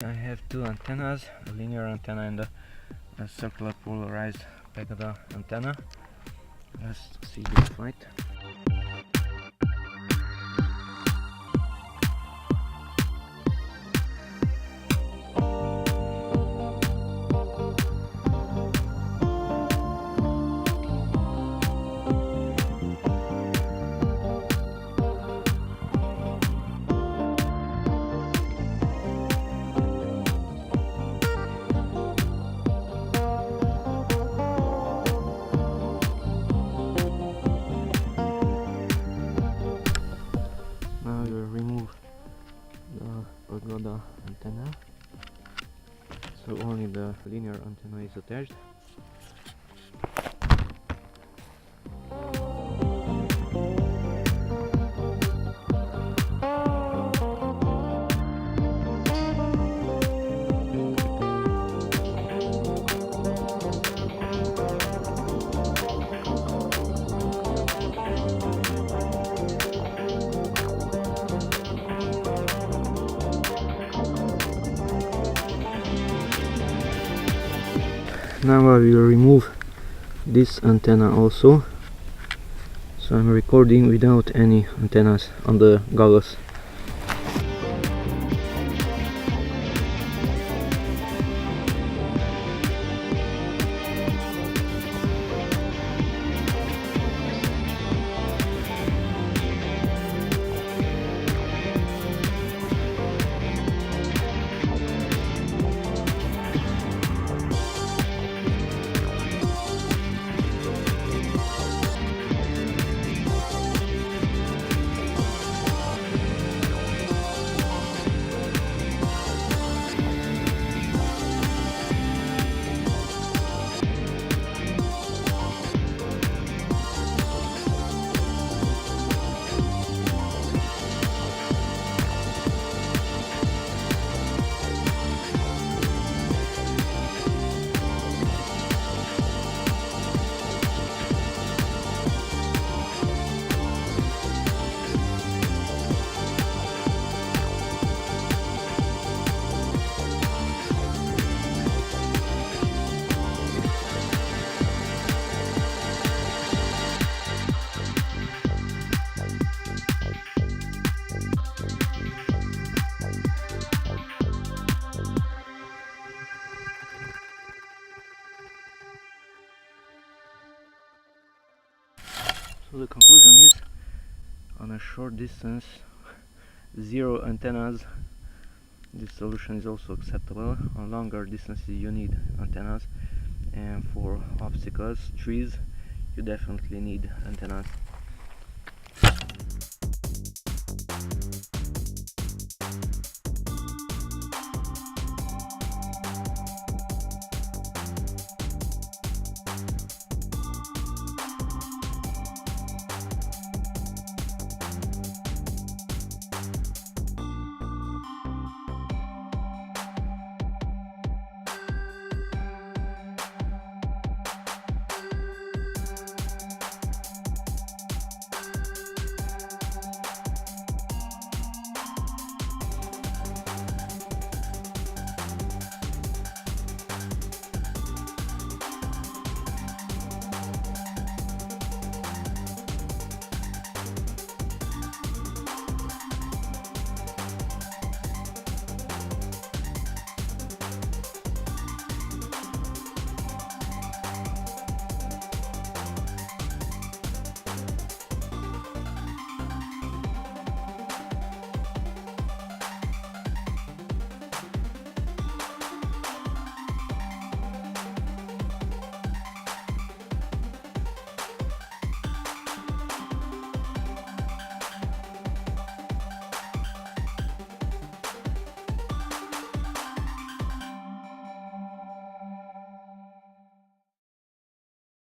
I have two antennas, a linear antenna and a circular polarized Pagoda antenna. Let's see this fight. Now we will remove the Pagoda antenna, so only the linear antenna is attached. Now I will remove this antenna also, so I'm recording without any antennas on the goggles. So the conclusion is, on a short distance, 0 antennas, this solution is also acceptable. On longer distances you need antennas, and for obstacles, trees, you definitely need antennas.